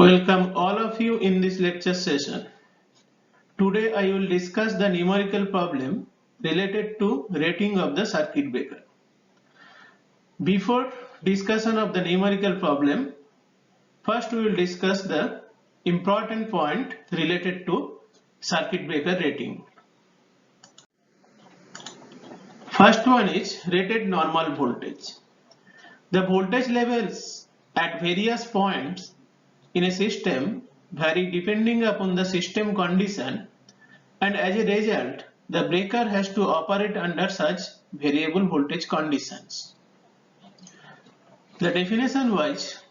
Welcome all of you in this lecture session. Today I will discuss the numerical problem related to rating of the circuit breaker. Before discussion of the numerical problem, first we will discuss the important point related to circuit breaker rating. First one is rated normal voltage. The voltage levels at various points in a system vary depending upon the system condition, and as a result the breaker has to operate under such variable voltage conditions. The definition wise,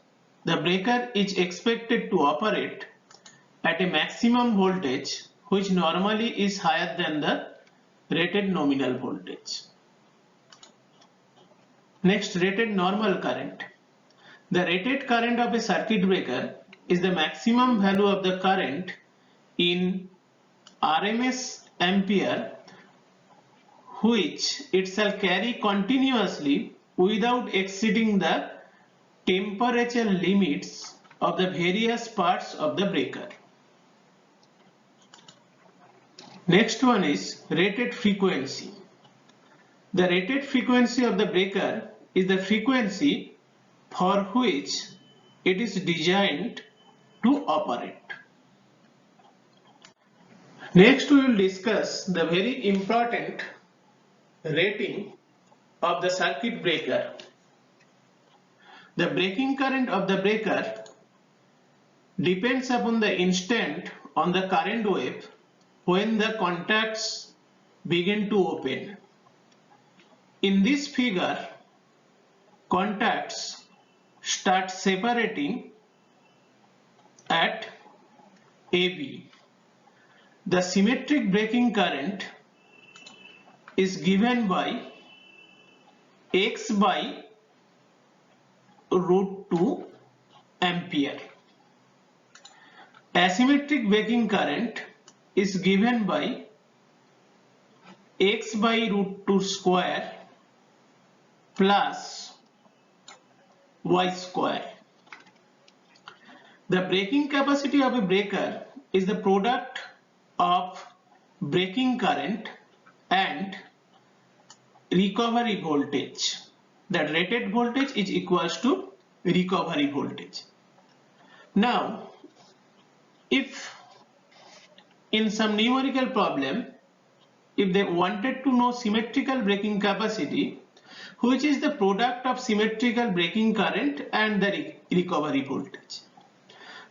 the breaker is expected to operate at a maximum voltage which normally is higher than the rated nominal voltage. Next, rated normal current. The rated current of a circuit breaker is the maximum value of the current in RMS ampere which it shall carry continuously without exceeding the temperature limits of the various parts of the breaker. Next one is rated frequency. The rated frequency of the breaker is the frequency for which it is designed to operate. Next we will discuss the very important rating of the circuit breaker. The breaking current of the breaker depends upon the instant on the current wave when the contacts begin to open. In this figure, contacts start separating at AB. The symmetric breaking current is given by X by root 2 ampere. Asymmetric breaking current is given by X by root 2 square plus Y square. The breaking capacity of a breaker is the product of breaking current and recovery voltage. That rated voltage is equals to recovery voltage. Now, if in some numerical problem, if they wanted to know symmetrical breaking capacity, which is the product of symmetrical breaking current and the recovery voltage.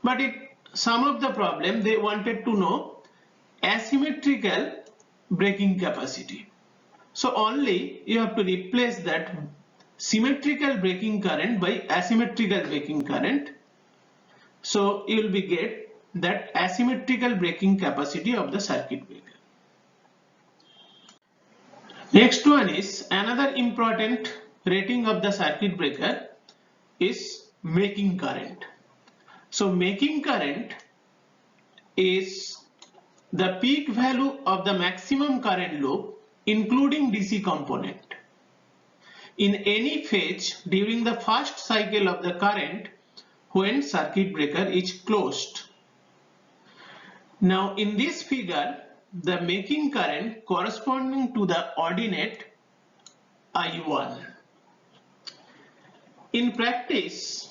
But some of the problem they wanted to know asymmetrical breaking capacity. So only you have to replace that symmetrical breaking current by asymmetrical breaking current. So you will be get that asymmetrical breaking capacity of the circuit breaker. Next one is another important rating of the circuit breaker is making current. So making current is the peak value of the maximum current loop including DC component in any phase during the first cycle of the current when circuit breaker is closed. Now in this figure, the making current corresponding to the ordinate I1. In practice,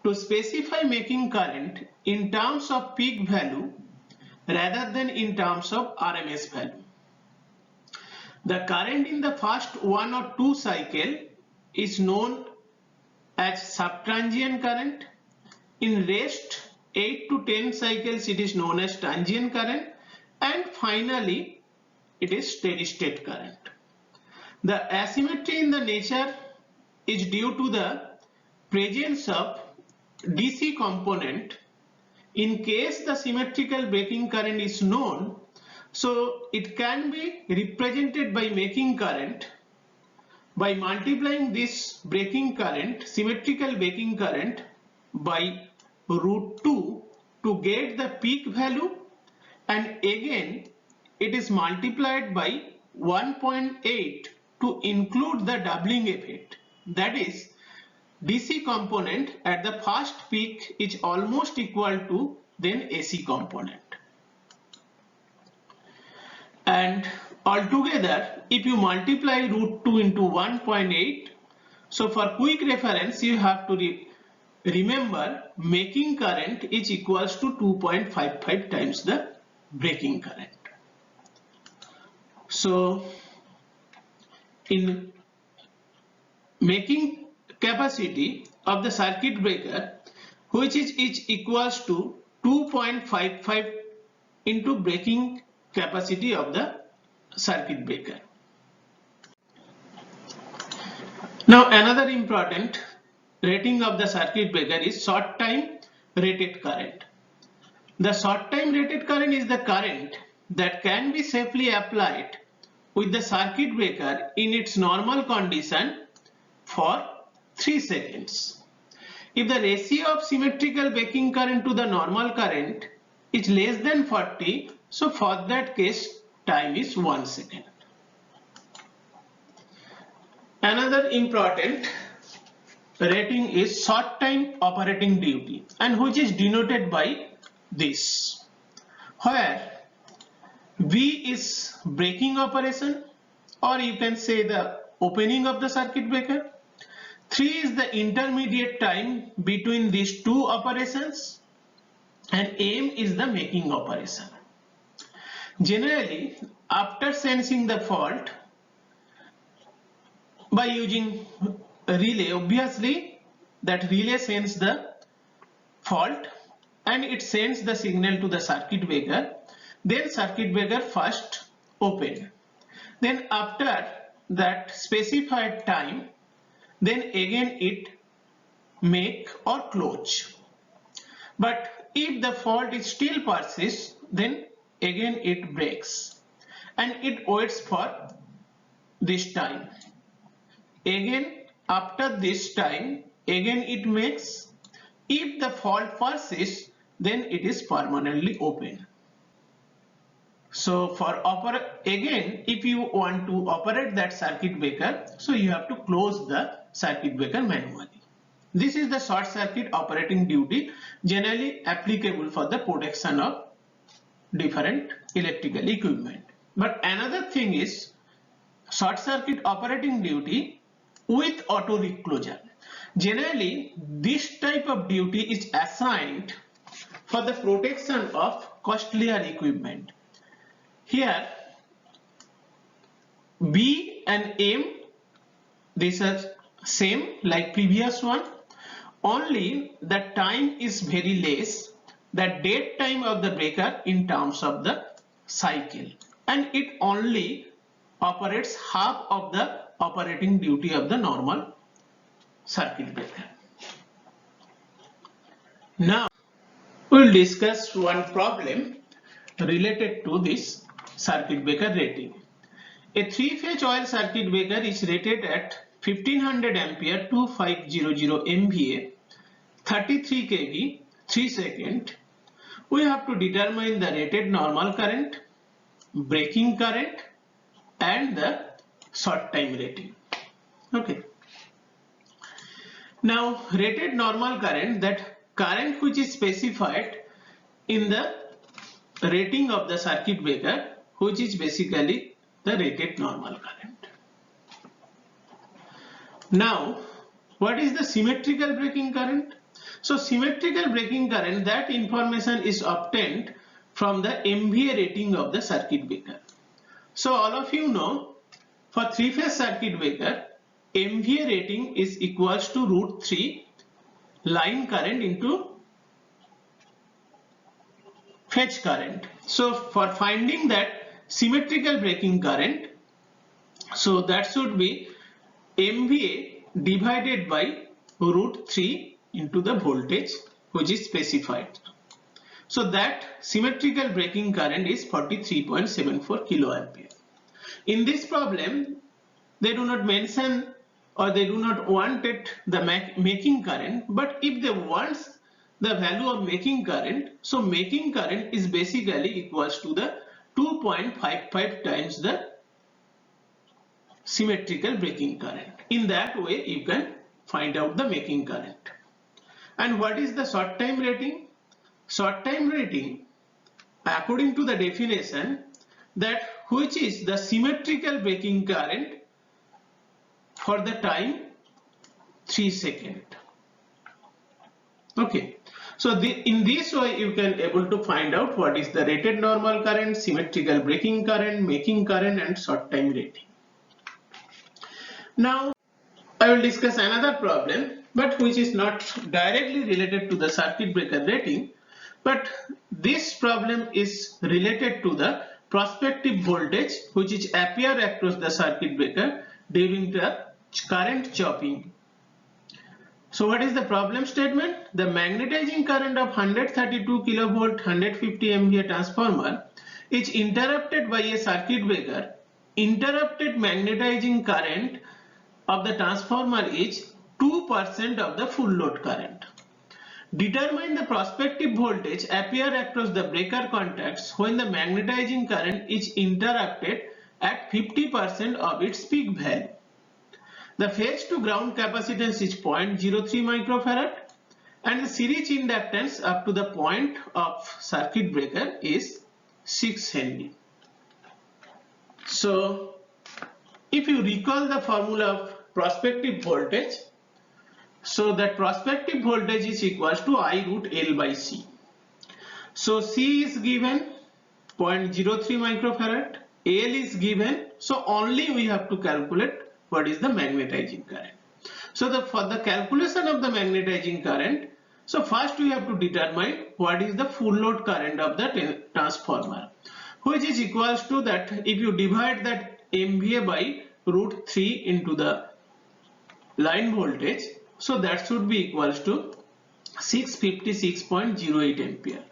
to specify making current in terms of peak value rather than in terms of RMS value, the current in the first 1 or 2 cycle is known as subtransient current. In rest 8 to 10 cycles it is known as transient current, and finally it is steady state current. The asymmetry in the nature is due to the presence of DC component. In case the symmetrical breaking current is known, so it can be represented by making current by multiplying this breaking current, symmetrical breaking current, by root 2 to get the peak value, and again it is multiplied by 1.8 to include the doubling effect. That is, DC component at the first peak is almost equal to then AC component. And altogether, if you multiply root 2 into 1.8, so for quick reference, you have to remember making current is equals to 2.55 times the breaking current. So in making capacity of the circuit breaker, which is equals to 2.55 into breaking capacity of the circuit breaker. Now another important rating of the circuit breaker is short time rated current. The short time rated current is the current that can be safely applied with the circuit breaker in its normal condition for 3 seconds. If the ratio of symmetrical breaking current to the normal current is less than 40, so for that case time is 1 second. Another important rating is short time operating duty, and which is denoted by this, where V is breaking operation, or you can say the opening of the circuit breaker. 3 is the intermediate time between these two operations, and M is the making operation. Generally, after sensing the fault by using a relay, obviously that relay sends the fault and it sends the signal to the circuit breaker. Then circuit breaker first open. Then after that specified time, then again it make or close. But if the fault is still persists, then again it breaks and it waits for this time. Again after this time, again it makes. If the fault persists, then it is permanently open. So for again, if you want to operate that circuit breaker, so you have to close the circuit breaker manually. This is the short circuit operating duty, generally applicable for the protection of different electrical equipment. But another thing is short circuit operating duty with auto reclosure. Generally, this type of duty is assigned for the protection of costlier equipment. Here, B and M, these are same like previous one, only the time is very less, the dead time of the breaker in terms of the cycle, and it only operates half of the operating duty of the normal circuit breaker. Now we will discuss one problem related to this circuit breaker rating. A 3-phase oil circuit breaker is rated at 1500 ampere 2500 MVA, 33 kV, 3 seconds. We have to determine the rated normal current, breaking current, and the short time rating. Okay. Now rated normal current, that current which is specified in the rating of the circuit breaker, which is basically the rated normal current. Now what is the symmetrical breaking current? So symmetrical breaking current, that information is obtained from the MVA rating of the circuit breaker. So all of you know, for 3-phase circuit breaker, MVA rating is equals to root 3 line current into phase current. So for finding that symmetrical breaking current, so that should be MVA divided by root 3 into the voltage which is specified. So that symmetrical breaking current is 43.74 kiloampere. In this problem, they do not mention or they do not want it the making current, but if they want the value of making current, so making current is basically equals to the 2.55 times the symmetrical breaking current. In that way you can find out the making current. And what is the short time rating? Short time rating, according to the definition, that which is the symmetrical breaking current for the time 3 seconds. Okay, so in this way you can able to find out what is the rated normal current, symmetrical breaking current, making current, and short time rating. Now I will discuss another problem, but which is not directly related to the circuit breaker rating, but this problem is related to the prospective voltage which is appear across the circuit breaker during the current chopping. So what is the problem statement? The magnetizing current of 132 kilovolt 150 MVA transformer is interrupted by a circuit breaker. Interrupted magnetizing current of the transformer is 2% of the full load current. Determine the prospective voltage appear across the breaker contacts when the magnetizing current is interrupted at 50% of its peak value. The phase to ground capacitance is 0.03 microfarad and the series inductance up to the point of circuit breaker is 6 Henry. So if you recall the formula of prospective voltage, so that prospective voltage is equals to I root L by C. So C is given 0.03 microfarad, L is given, so only we have to calculate what is the magnetizing current. So for the calculation of the magnetizing current, so first we have to determine what is the full load current of the transformer, which is equals to that if you divide that MVA by root 3 into the line voltage, so that should be equals to 656.08 ampere.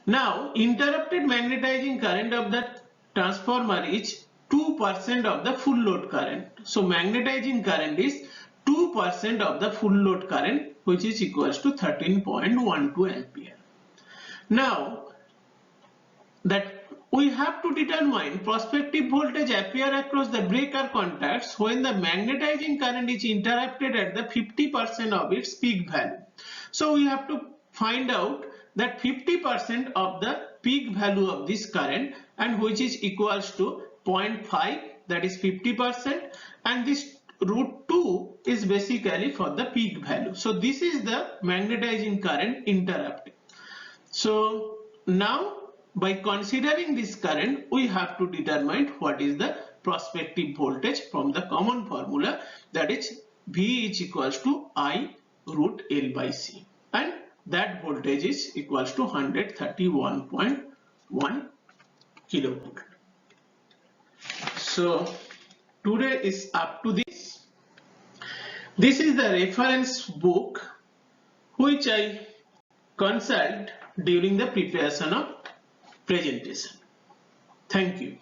Now interrupted magnetizing current of the transformer is 2% of the full load current. So magnetizing current is 2% of the full load current, which is equals to 13.12 ampere. Now that we have to determine prospective voltage appear across the breaker contacts when the magnetizing current is interrupted at the 50% of its peak value. So we have to find out that 50% of the peak value of this current, and which is equals to 0.5, that is 50%, and this root 2 is basically for the peak value. So this is the magnetizing current interrupted. So now by considering this current, we have to determine what is the prospective voltage from the common formula, that is V is equals to I root L by C, and that voltage is equals to 131.1 kilovolt. So today is up to this. This is the reference book which I consult during the preparation of presentation. Thank you.